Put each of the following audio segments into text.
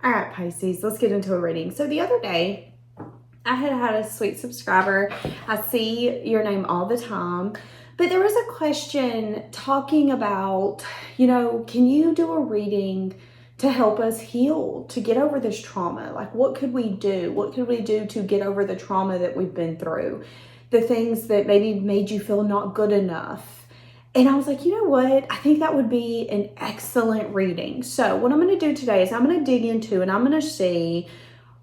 All right, Pisces, let's get into a reading. So the other day, I had a sweet subscriber. I see your name all the time, but there was a question talking about, can you do a reading to help us heal, to get over this trauma? Like, what could we do? What could we do to get over the trauma that we've been through? The things that maybe made you feel not good enough. And I was like, you know what? I think that would be an excellent reading. So what I'm going to do today is I'm going to dig into and I'm going to see,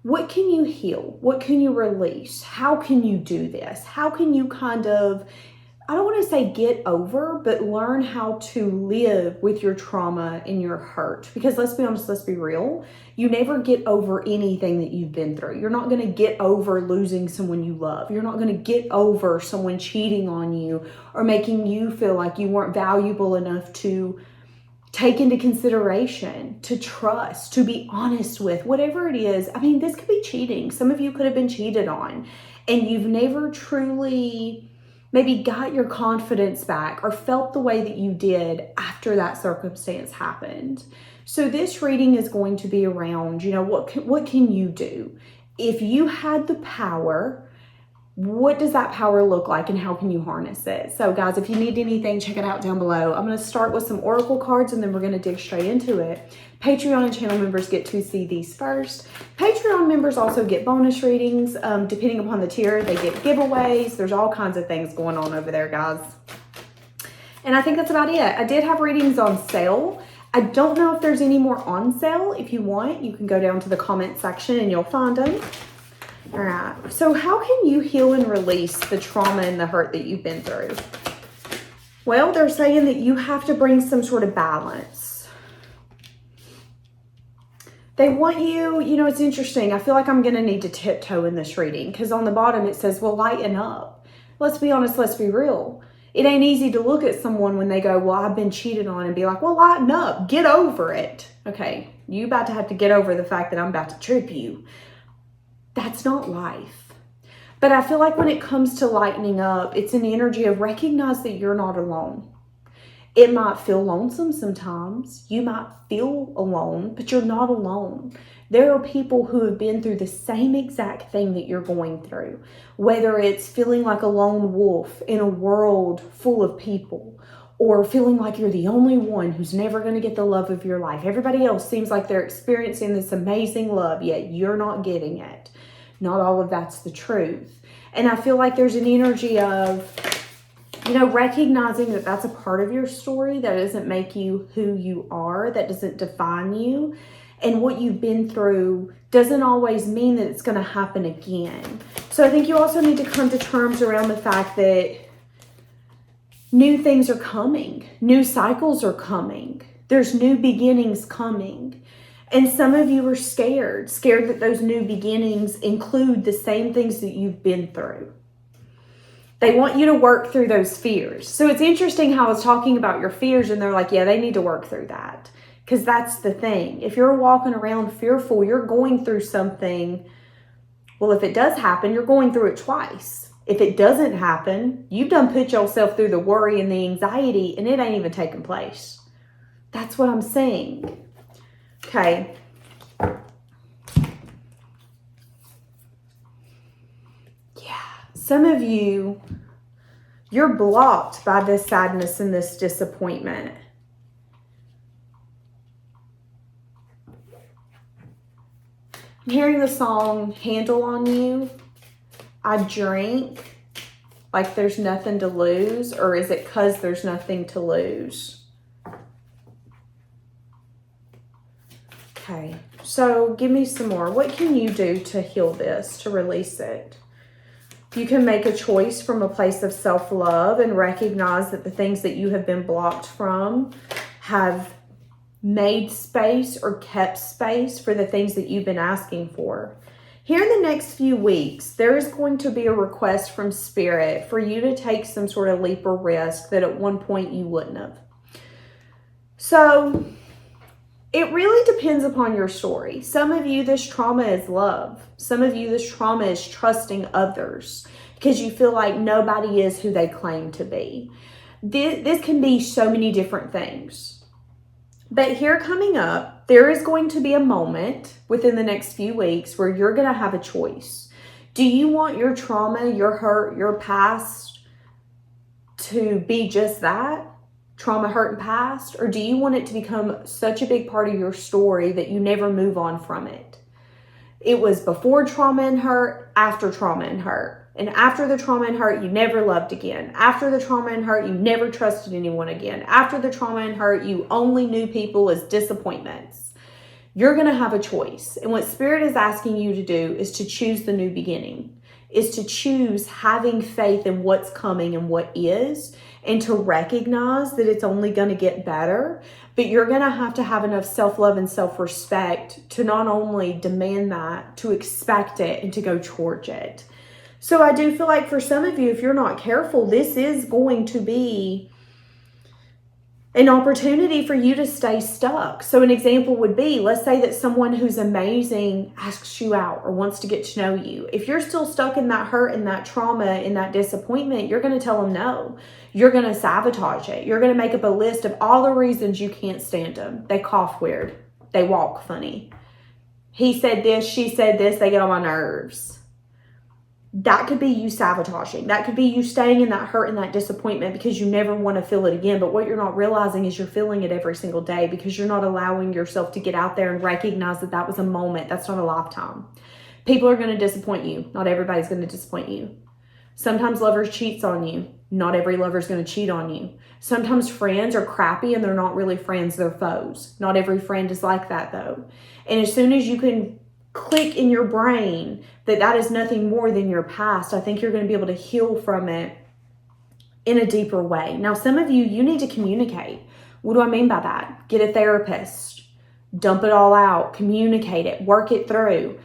what can you heal? What can you release? How can you do this? How can you kind of, I don't want to say get over, but learn how to live with your trauma and your hurt? Because let's be honest, let's be real. You never get over anything that you've been through. You're not going to get over losing someone you love. You're not going to get over someone cheating on you or making you feel like you weren't valuable enough to take into consideration, to trust, to be honest with, whatever it is. I mean, this could be cheating. Some of you could have been cheated on and you've never truly maybe got your confidence back or felt the way that you did after that circumstance happened. So this reading is going to be around, what can you do? If you had the power, what does that power look like and how can you harness it? So guys, if you need anything, check it out down below. I'm going to start with some oracle cards and then we're going to dig straight into it. Patreon and channel members get to see these first. Patreon members also get bonus readings. Depending upon the tier, they get giveaways. There's all kinds of things going on over there, guys. And I think that's about it. I did have readings on sale. I don't know if there's any more on sale. If you want, you can go down to the comment section and you'll find them. All right, so how can you heal and release the trauma and the hurt that you've been through? Well, they're saying that you have to bring some sort of balance. They want you, it's interesting. I feel like I'm going to need to tiptoe in this reading because on the bottom it says, well, lighten up. Let's be honest, let's be real. It ain't easy to look at someone when they go, well, I've been cheated on, and be like, well, lighten up, get over it. Okay, you about to have to get over the fact that I'm about to trip you. That's not life. But I feel like when it comes to lightening up, it's an energy of recognize that you're not alone. It might feel lonesome sometimes. You might feel alone, but you're not alone. There are people who have been through the same exact thing that you're going through, whether it's feeling like a lone wolf in a world full of people, or feeling like you're the only one who's never going to get the love of your life. Everybody else seems like they're experiencing this amazing love, yet you're not getting it. Not all of that's the truth. And I feel like there's an energy of, recognizing that that's a part of your story. That doesn't make you who you are. That doesn't define you. And what you've been through doesn't always mean that it's going to happen again. So I think you also need to come to terms around the fact that new things are coming. New cycles are coming. There's new beginnings coming. And some of you are scared that those new beginnings include the same things that you've been through. They want you to work through those fears. So it's interesting how I was talking about your fears and they're like, yeah, they need to work through that. Because that's the thing. If you're walking around fearful, you're going through something. Well, if it does happen, you're going through it twice. If it doesn't happen, you've done put yourself through the worry and the anxiety and it ain't even taking place. That's what I'm saying. Okay. Yeah. Some of you, you're blocked by this sadness and this disappointment. I'm hearing the song Handle on You. I drink like there's nothing to lose, or is it 'cause there's nothing to lose? Okay, so give me some more. What can you do to heal this, to release it? You can make a choice from a place of self-love and recognize that the things that you have been blocked from have made space or kept space for the things that you've been asking for. Here in the next few weeks, there is going to be a request from Spirit for you to take some sort of leap or risk that at one point you wouldn't have. So it really depends upon your story. Some of you, this trauma is love. Some of you, this trauma is trusting others because you feel like nobody is who they claim to be. This can be so many different things. But here coming up, there is going to be a moment within the next few weeks where you're going to have a choice. Do you want your trauma, your hurt, your past to be just that? Trauma, hurt, and past? Or do you want it to become such a big part of your story that you never move on from it? It was before trauma and hurt, after trauma and hurt. And after the trauma and hurt, you never loved again. After the trauma and hurt, you never trusted anyone again. After the trauma and hurt, you only knew people as disappointments. You're going to have a choice. And what Spirit is asking you to do is to choose the new beginning, is to choose having faith in what's coming and what is, and to recognize that it's only going to get better. But you're going to have enough self-love and self-respect to not only demand that, to expect it and to go towards it. So I do feel like for some of you, if you're not careful, this is going to be an opportunity for you to stay stuck. So an example would be, let's say that someone who's amazing asks you out or wants to get to know you. If you're still stuck in that hurt and that trauma and that disappointment, you're going to tell them no. You're going to sabotage it. You're going to make up a list of all the reasons you can't stand them. They cough weird. They walk funny. He said this, she said this, they get on my nerves. That could be you sabotaging. That could be you staying in that hurt and that disappointment because you never want to feel it again. But what you're not realizing is you're feeling it every single day because you're not allowing yourself to get out there and recognize that that was a moment. That's not a lifetime. People are going to disappoint you. Not everybody's going to disappoint you. Sometimes lovers cheats on you. Not every lover is going to cheat on you. Sometimes friends are crappy and they're not really friends, they're foes. Not every friend is like that though. And as soon as you can click in your brain that that is nothing more than your past, I think you're going to be able to heal from it in a deeper way. Now, some of you need to communicate. What do I mean by that? Get a therapist, dump it all out, communicate it, work it through,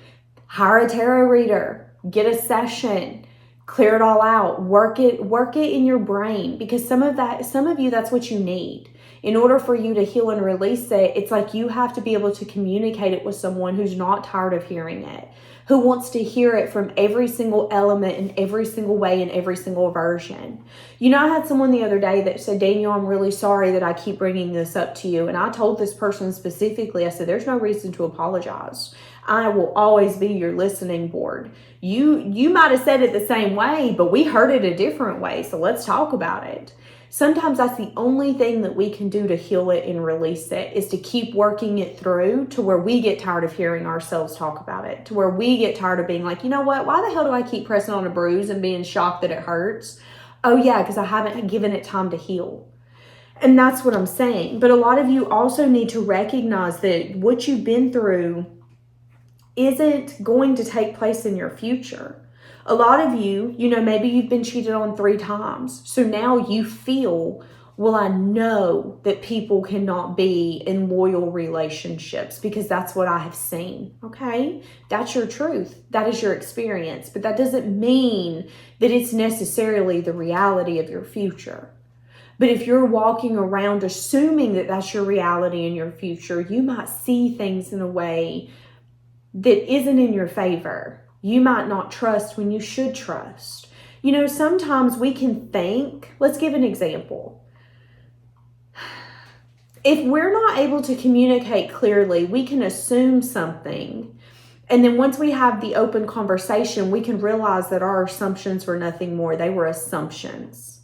hire a tarot reader, get a session, clear it all out, work it in your brain, because some of you, that's what you need. In order for you to heal and release it, it's like you have to be able to communicate it with someone who's not tired of hearing it, who wants to hear it from every single element in every single way in every single version. You know, I had someone the other day that said, Daniel, I'm really sorry that I keep bringing this up to you. And I told this person specifically, I said, there's no reason to apologize. I will always be your listening board. You might have said it the same way, but we heard it a different way. So let's talk about it. Sometimes that's the only thing that we can do to heal it and release it, is to keep working it through to where we get tired of hearing ourselves talk about it, to where we get tired of being like, you know what, why the hell do I keep pressing on a bruise and being shocked that it hurts? Oh yeah, because I haven't given it time to heal. And that's what I'm saying. But a lot of you also need to recognize that what you've been through isn't going to take place in your future. A lot of you, maybe you've been cheated on 3 times. So now you feel, well, I know that people cannot be in loyal relationships because that's what I have seen. Okay? That's your truth. That is your experience. But that doesn't mean that it's necessarily the reality of your future. But if you're walking around assuming that that's your reality in your future, you might see things in a way that isn't in your favor. You might not trust when you should trust. Sometimes we can think, let's give an example. If we're not able to communicate clearly, we can assume something. And then once we have the open conversation, we can realize that our assumptions were nothing more. They were assumptions.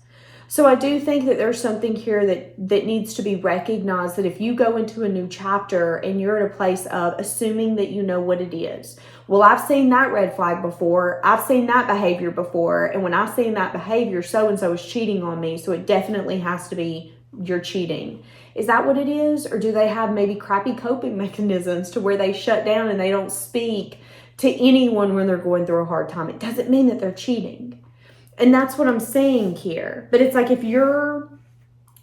So I do think that there's something here that needs to be recognized, that if you go into a new chapter and you're at a place of assuming that you know what it is. Well, I've seen that red flag before. I've seen that behavior before. And when I've seen that behavior, so-and-so is cheating on me. So it definitely has to be you're cheating. Is that what it is? Or do they have maybe crappy coping mechanisms to where they shut down and they don't speak to anyone when they're going through a hard time? It doesn't mean that they're cheating. And that's what I'm saying here. But it's like if you're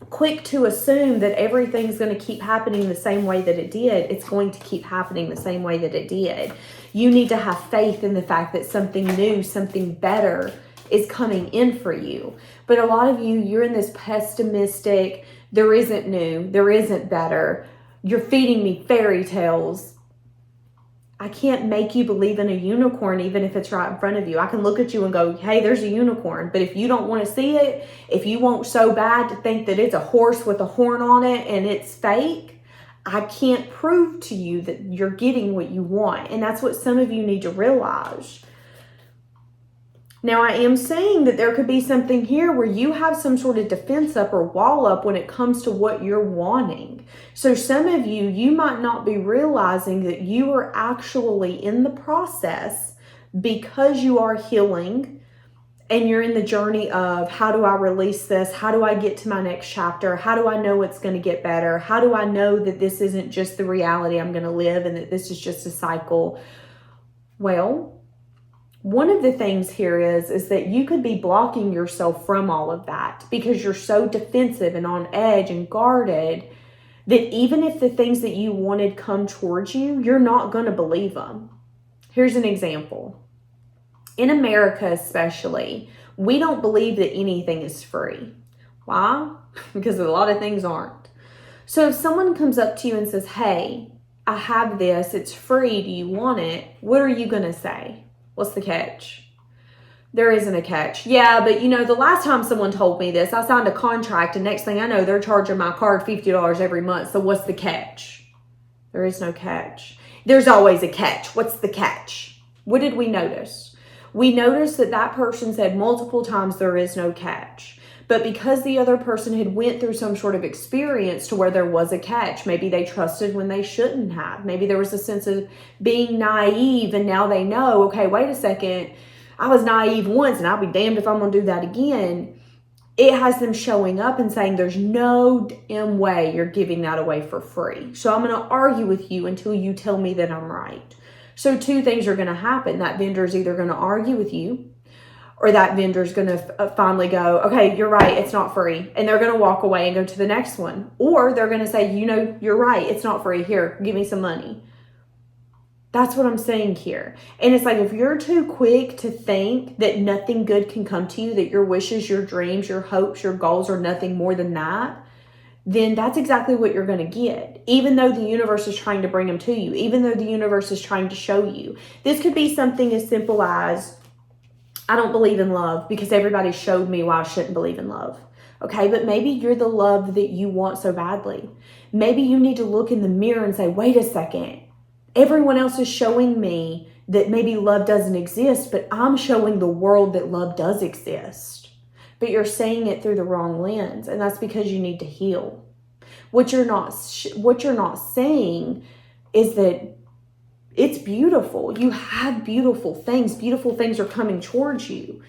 quick to assume that everything's going to keep happening the same way that it did, it's going to keep happening the same way that it did. You need to have faith in the fact that something new, something better is coming in for you. But a lot of you, you're in this pessimistic, there isn't new, there isn't better. You're feeding me fairy tales. I can't make you believe in a unicorn even if it's right in front of you. I can look at you and go, hey, there's a unicorn. But if you don't want to see it, if you want so bad to think that it's a horse with a horn on it and it's fake, I can't prove to you that you're getting what you want. And that's what some of you need to realize. Now, I am saying that there could be something here where you have some sort of defense up or wall up when it comes to what you're wanting. So some of you, you might not be realizing that you are actually in the process because you are healing and you're in the journey of how do I release this? How do I get to my next chapter? How do I know it's going to get better? How do I know that this isn't just the reality I'm going to live and that this is just a cycle? Well, one of the things here is that you could be blocking yourself from all of that because you're so defensive and on edge and guarded that even if the things that you wanted come towards you, you're not going to believe them. Here's an example. In America especially, we don't believe that anything is free. Why? Because a lot of things aren't. So if someone comes up to you and says, hey, I have this, it's free, do you want it? What are you going to say? What's the catch? There isn't a catch. Yeah, but the last time someone told me this, I signed a contract and next thing I know, they're charging my card $50 every month. So what's the catch? There is no catch. There's always a catch. What's the catch? What did we notice? We noticed that person said multiple times there is no catch. But because the other person had went through some sort of experience to where there was a catch, maybe they trusted when they shouldn't have. Maybe there was a sense of being naive and now they know, okay, wait a second, I was naive once and I'll be damned if I'm going to do that again. It has them showing up and saying there's no damn way you're giving that away for free. So I'm going to argue with you until you tell me that I'm right. So two things are going to happen. That vendor is either going to argue with you or that vendor's going to finally go, okay, you're right, it's not free. And they're going to walk away and go to the next one. Or they're going to say, you're right, it's not free. Here, give me some money. That's what I'm saying here. And it's like, if you're too quick to think that nothing good can come to you, that your wishes, your dreams, your hopes, your goals are nothing more than that, then that's exactly what you're going to get. Even though the universe is trying to bring them to you, even though the universe is trying to show you. This could be something as simple as, I don't believe in love because everybody showed me why I shouldn't believe in love. Okay, but maybe you're the love that you want so badly. Maybe you need to look in the mirror and say, wait a second. Everyone else is showing me that maybe love doesn't exist, but I'm showing the world that love does exist. But you're saying it through the wrong lens, and that's because you need to heal. What you're not saying is that it's beautiful. You have beautiful things. Beautiful things are coming towards you.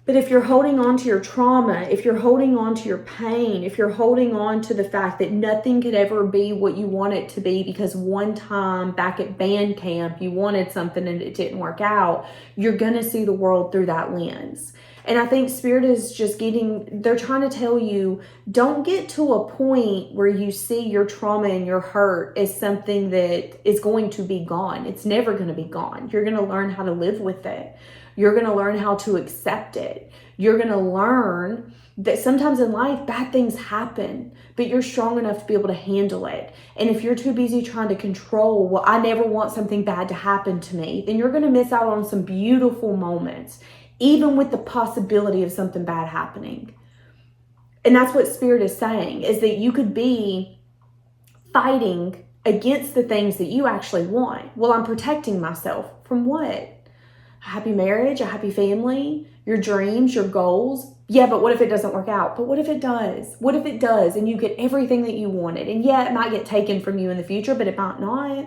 But if you're holding on to your trauma, if you're holding on to your pain, if you're holding on to the fact that nothing could ever be what you want it to be because one time back at band camp, you wanted something and it didn't work out, you're going to see the world through that lens. And I think Spirit is just they're trying to tell you, don't get to a point where you see your trauma and your hurt as something that is going to be gone. It's never going to be gone. You're going to learn how to live with it. You're going to learn how to accept it. You're going to learn that sometimes in life, bad things happen, but you're strong enough to be able to handle it. And if you're too busy trying to control, well, I never want something bad to happen to me, then you're going to miss out on some beautiful moments, even with the possibility of something bad happening. And that's what Spirit is saying, is that you could be fighting against the things that you actually want. Well, I'm protecting myself from what? A happy marriage, a happy family, your dreams, your goals. Yeah, but what if it doesn't work out? But what if it does? What if it does and you get everything that you wanted? And yeah, it might get taken from you in the future, but it might not.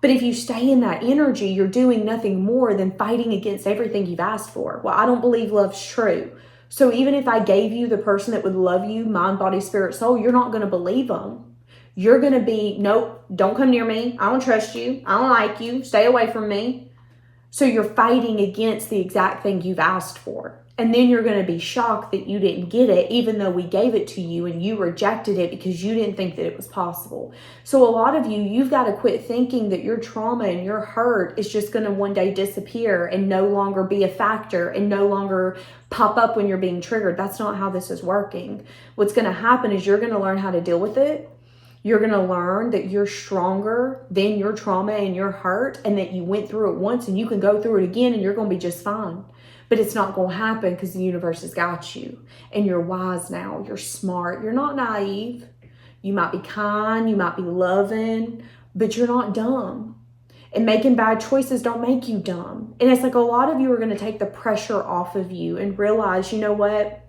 But if you stay in that energy, you're doing nothing more than fighting against everything you've asked for. Well, I don't believe love's true. So even if I gave you the person that would love you, mind, body, spirit, soul, you're not going to believe them. You're going to be, nope, don't come near me. I don't trust you. I don't like you. Stay away from me. So you're fighting against the exact thing you've asked for. And then you're going to be shocked that you didn't get it, even though we gave it to you and you rejected it because you didn't think that it was possible. So a lot of you've got to quit thinking that your trauma and your hurt is just going to one day disappear and no longer be a factor and no longer pop up when you're being triggered. That's not how this is working. What's going to happen is you're going to learn how to deal with it. You're going to learn that you're stronger than your trauma and your hurt, and that you went through it once and you can go through it again and you're going to be just fine. But it's not going to happen because the universe has got you and you're wise now. You're smart. You're not naive. You might be kind, you might be loving, but you're not dumb. And making bad choices don't make you dumb. And it's like a lot of you are going to take the pressure off of you and realize, you know what?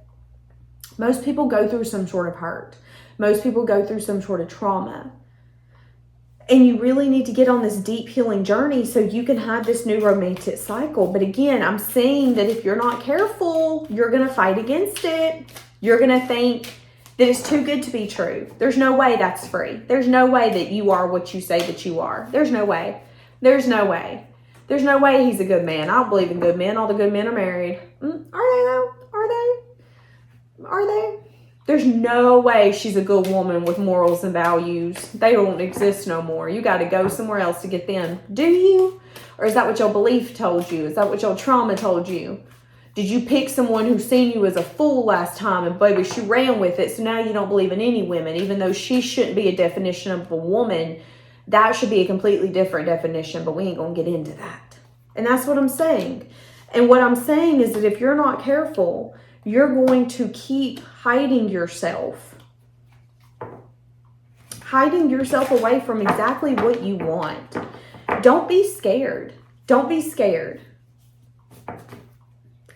Most people go through some sort of hurt. Most people go through some sort of trauma. And you really need to get on this deep healing journey so you can have this new romantic cycle. But again, I'm saying that if you're not careful, you're going to fight against it. You're going to think that it's too good to be true. There's no way that's free. There's no way that you are what you say that you are. There's no way. There's no way. There's no way he's a good man. I don't believe in good men. All the good men are married. Are they though? Are they? Are they? There's no way she's a good woman with morals and values. They don't exist no more. You got to go somewhere else to get them. Do you? Or is that what your belief told you? Is that what your trauma told you? Did you pick someone who seen you as a fool last time and baby, she ran with it, so now you don't believe in any women, even though she shouldn't be a definition of a woman. That should be a completely different definition, but we ain't going to get into that. And that's what I'm saying. And what I'm saying is that if you're not careful, you're going to keep hiding yourself away from exactly what you want. Don't be scared. Don't be scared.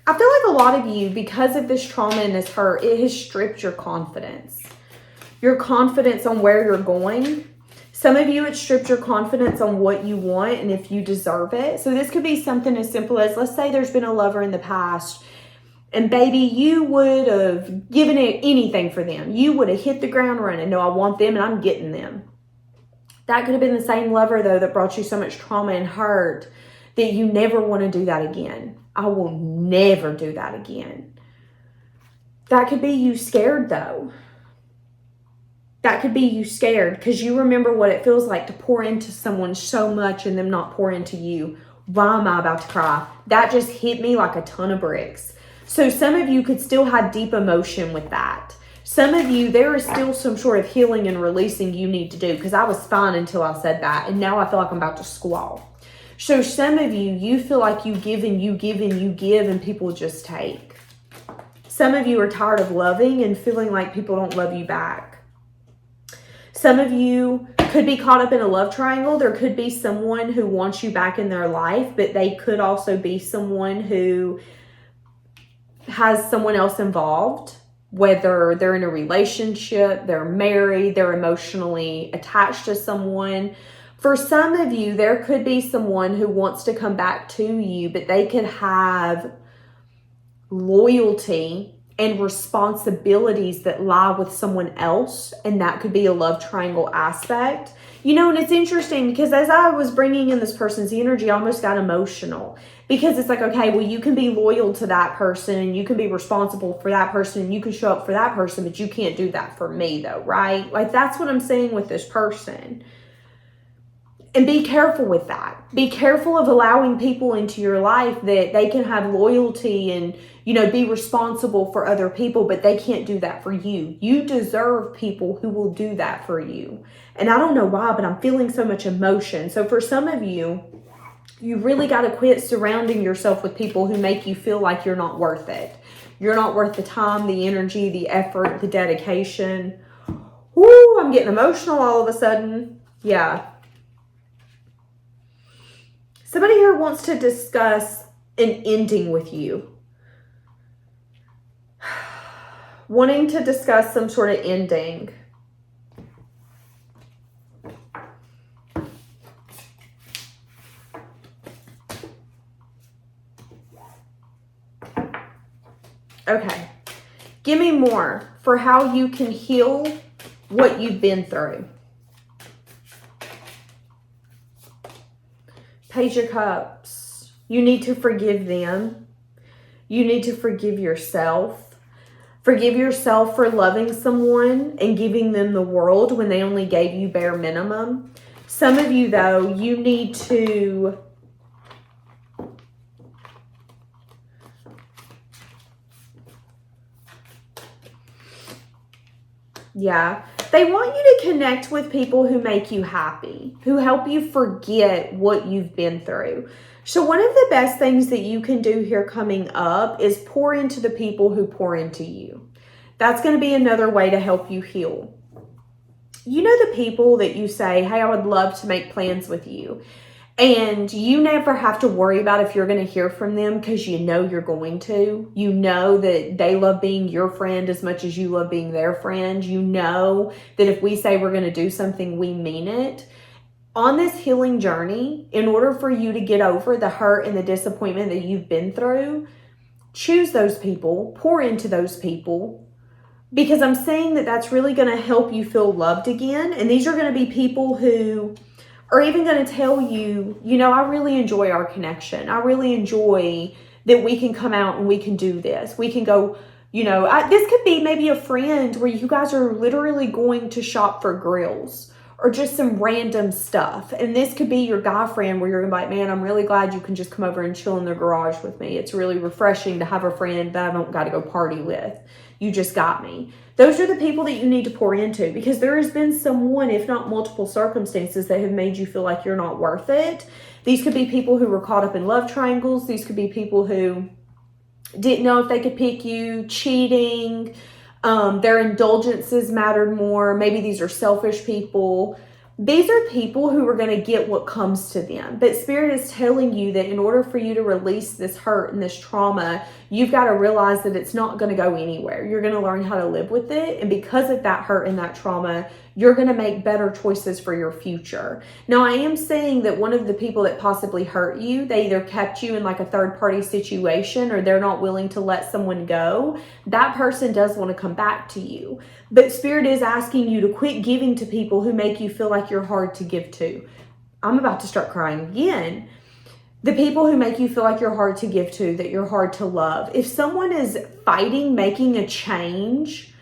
I feel like a lot of you, because of this trauma and this hurt, it has stripped your confidence. Your confidence on where you're going. Some of you, it stripped your confidence on what you want and if you deserve it. So this could be something as simple as, let's say there's been a lover in the past and baby, you would have given it anything for them. You would have hit the ground running. No, I want them and I'm getting them. That could have been the same lover though that brought you so much trauma and hurt that you never want to do that again. I will never do that again. That could be you scared though. That could be you scared because you remember what it feels like to pour into someone so much and them not pour into you. Why am I about to cry? That just hit me like a ton of bricks. So some of you could still have deep emotion with that. Some of you, there is still some sort of healing and releasing you need to do because I was fine until I said that. And now I feel like I'm about to squall. So some of you, you feel like you give and you give and you give and people just take. Some of you are tired of loving and feeling like people don't love you back. Some of you could be caught up in a love triangle. There could be someone who wants you back in their life, but they could also be someone who has someone else involved, whether they're in a relationship, they're married, they're emotionally attached to someone. For some of you, there could be someone who wants to come back to you, but they could have loyalty and responsibilities that lie with someone else, and that could be a love triangle aspect. You know, and it's interesting because as I was bringing in this person's energy, I almost got emotional because it's like, okay, well, you can be loyal to that person and you can be responsible for that person and you can show up for that person, but you can't do that for me though, right? Like that's what I'm saying with this person. And be careful with that. Be careful of allowing people into your life that they can have loyalty and, you know, be responsible for other people, but they can't do that for you. You deserve people who will do that for you. And I don't know why, but I'm feeling so much emotion. So for some of you, you really got to quit surrounding yourself with people who make you feel like you're not worth it. You're not worth the time, the energy, the effort, the dedication. Woo, I'm getting emotional all of a sudden. Yeah. Somebody here wants to discuss an ending with you. Wanting to discuss some sort of ending. Okay. Give me more for how you can heal what you've been through. Page of Cups. You need to forgive them. You need to forgive yourself. Forgive yourself for loving someone and giving them the world when they only gave you bare minimum. Some of you, though, you need to they want you to connect with people who make you happy, who help you forget what you've been through. So one of the best things that you can do here coming up is pour into the people who pour into you. That's going to be another way to help you heal. you know the people that you say, hey, I would love to make plans with you. And you never have to worry about if you're going to hear from them because you know you're going to. You know that they love being your friend as much as you love being their friend. You know that if we say we're going to do something, we mean it. On this healing journey, in order for you to get over the hurt and the disappointment that you've been through, choose those people, pour into those people, because I'm saying that that's really going to help you feel loved again. And these are going to be people who are even going to tell you, you know, I really enjoy our connection. I really enjoy that we can come out and we can do this. We can go, you know, this could be maybe a friend where you guys are literally going to shop for grills or just some random stuff. And this could be your guy friend where you're like, man, I'm really glad you can just come over and chill in the garage with me. It's really refreshing to have a friend that I don't got to go party with. You just got me. Those are the people that you need to pour into, because there has been someone, if not multiple circumstances, that have made you feel like you're not worth it. These could be people who were caught up in love triangles. These could be people who didn't know if they could pick you, cheating. Their indulgences mattered more. Maybe these are selfish people. These are people who are going to get what comes to them. But Spirit is telling you that in order for you to release this hurt and this trauma, you've got to realize that it's not going to go anywhere. You're going to learn how to live with it. And because of that hurt and that trauma, you're going to make better choices for your future. Now, I am saying that one of the people that possibly hurt you, they either kept you in like a third party situation or they're not willing to let someone go. That person does want to come back to you. But Spirit is asking you to quit giving to people who make you feel like you're hard to give to. I'm about to start crying again. The people who make you feel like you're hard to give to, that you're hard to love. If someone is fighting making a change,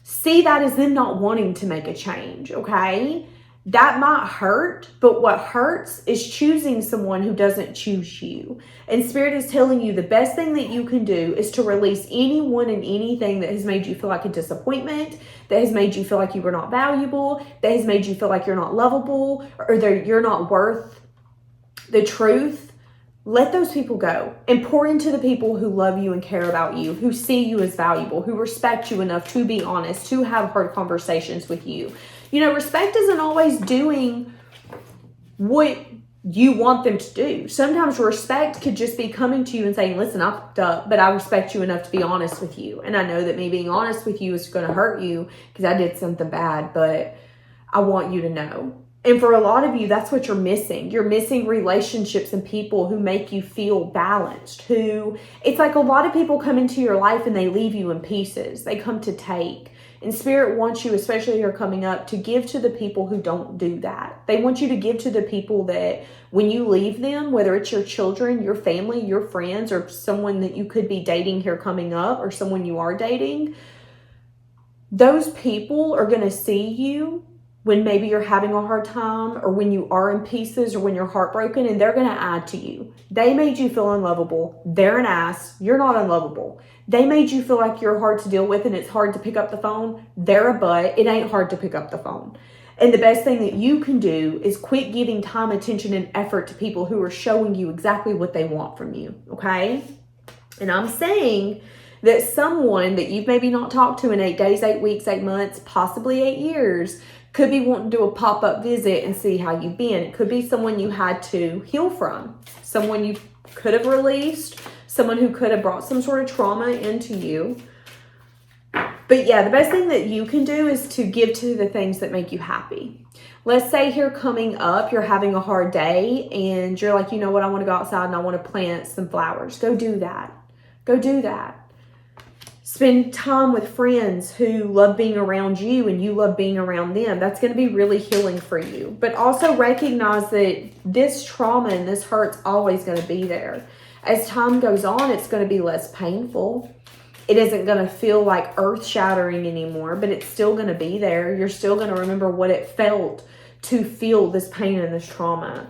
see that as them not wanting to make a change, okay? That might hurt, but what hurts is choosing someone who doesn't choose you. And Spirit is telling you the best thing that you can do is to release anyone and anything that has made you feel like a disappointment, that has made you feel like you were not valuable, that has made you feel like you're not lovable, or that you're not worth the truth. Let those people go and pour into the people who love you and care about you, who see you as valuable, who respect you enough to be honest, to have hard conversations with you. You know, respect isn't always doing what you want them to do. Sometimes respect could just be coming to you and saying, listen, I fucked up, but I respect you enough to be honest with you. And I know that me being honest with you is going to hurt you because I did something bad, but I want you to know. And for a lot of you, that's what you're missing. You're missing relationships and people who make you feel balanced, who, it's like a lot of people come into your life and they leave you in pieces. They come to take. And Spirit wants you, especially here coming up, to give to the people who don't do that. They want you to give to the people that when you leave them, whether it's your children, your family, your friends, or someone that you could be dating here coming up, or someone you are dating, those people are going to see you when maybe you're having a hard time, or when you are in pieces, or when you're heartbroken, and they're going to add to you. They made you feel unlovable. They're an ass. You're not unlovable. They made you feel like you're hard to deal with and it's hard to pick up the phone. They're a butt. It ain't hard to pick up the phone. And the best thing that you can do is quit giving time, attention, and effort to people who are showing you exactly what they want from you, okay? And I'm saying that someone that you've maybe not talked to in 8 days, 8 weeks, 8 months, possibly 8 years, could be wanting to do a pop-up visit and see how you've been. It could be someone you had to heal from, someone you could have released, someone who could have brought some sort of trauma into you. But yeah, the best thing that you can do is to give to the things that make you happy. Let's say here coming up, you're having a hard day and you're like, you know what, I want to go outside and I want to plant some flowers. Go do that. Go do that. Spend time with friends who love being around you and you love being around them. That's going to be really healing for you. But also recognize that this trauma and this hurt's always going to be there. As time goes on, it's going to be less painful. It isn't going to feel like earth-shattering anymore, but it's still going to be there. You're still going to remember what it felt to feel this pain and this trauma.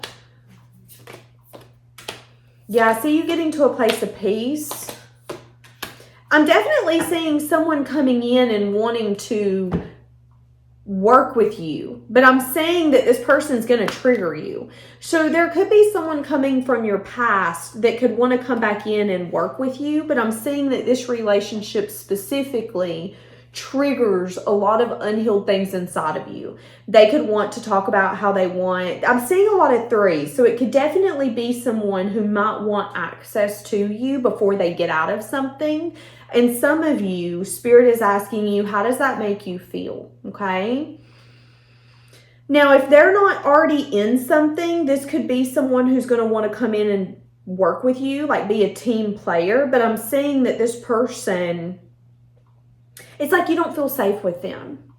Yeah, I see you getting to a place of peace. I'm definitely seeing someone coming in and wanting to work with you, but I'm saying that this person's going to trigger you. So there could be someone coming from your past that could want to come back in and work with you, but I'm seeing that this relationship specifically triggers a lot of unhealed things inside of you. They could want to talk about how they want, I'm seeing a lot of 3s, so it could definitely be someone who might want access to you before they get out of something. And some of you, Spirit is asking you, how does that make you feel? Okay. Now, if they're not already in something, this could be someone who's going to want to come in and work with you, like be a team player. But I'm seeing that this person, it's like you don't feel safe with them.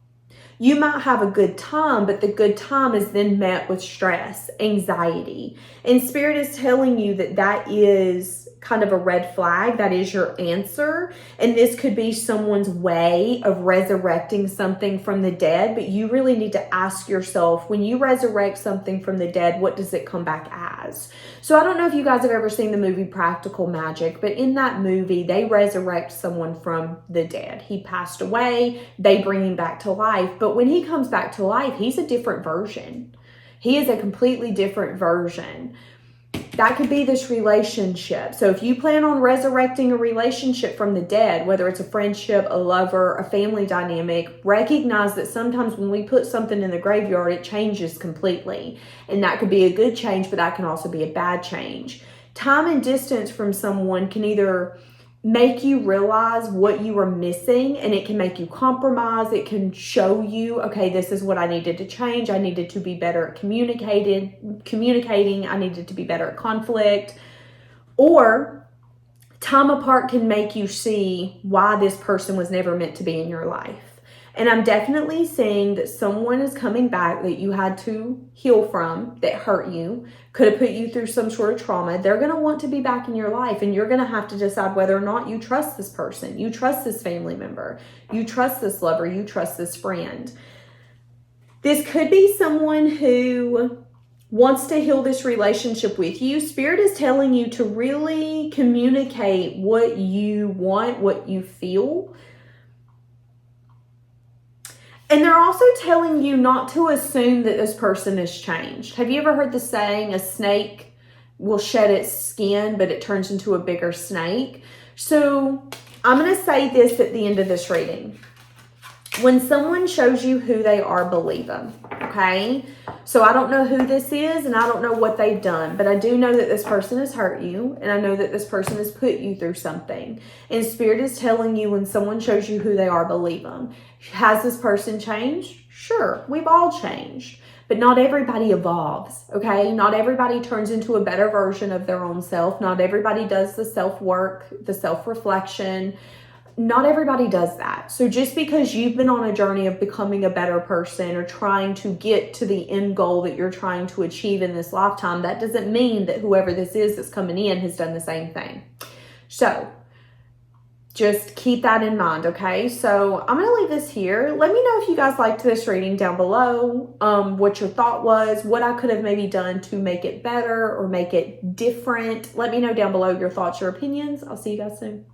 You might have a good time, but the good time is then met with stress, anxiety. And Spirit is telling you that that is kind of a red flag. That is your answer. And this could be someone's way of resurrecting something from the dead. But you really need to ask yourself, when you resurrect something from the dead, what does it come back as? So I don't know if you guys have ever seen the movie Practical Magic, but in that movie, they resurrect someone from the dead. He passed away. They bring him back to life. But when he comes back to life, he's a different version. He is a completely different version. That could be this relationship. So if you plan on resurrecting a relationship from the dead, whether it's a friendship, a lover, a family dynamic, recognize that sometimes when we put something in the graveyard, it changes completely. And that could be a good change, but that can also be a bad change. Time and distance from someone can either make you realize what you are missing, and it can make you compromise. It can show you, okay, this is what I needed to change. I needed to be better at communicating. I needed to be better at conflict. Or time apart can make you see why this person was never meant to be in your life. And I'm definitely seeing that someone is coming back that you had to heal from, that hurt you, could have put you through some sort of trauma. They're going to want to be back in your life, and you're going to have to decide whether or not you trust this person, you trust this family member, you trust this lover, you trust this friend. This could be someone who wants to heal this relationship with you. Spirit is telling you to really communicate what you want, what you feel. And they're also telling you not to assume that this person has changed. Have you ever heard the saying, a snake will shed its skin, but it turns into a bigger snake? So I'm going to say this at the end of this reading. When someone shows you who they are, believe them, okay? So I don't know who this is, and I don't know what they've done, but I do know that this person has hurt you, and I know that this person has put you through something. And Spirit is telling you, when someone shows you who they are, believe them. Has this person changed? Sure, we've all changed, but not everybody evolves, okay? Not everybody turns into a better version of their own self. Not everybody does the self-work, the self-reflection. Not everybody does that. So just because you've been on a journey of becoming a better person or trying to get to the end goal that you're trying to achieve in this lifetime, that doesn't mean that whoever this is that's coming in has done the same thing. So just keep that in mind, okay? So I'm going to leave this here. Let me know if you guys liked this reading down below, what your thought was, what I could have maybe done to make it better or make it different. Let me know down below your thoughts, your opinions. I'll see you guys soon.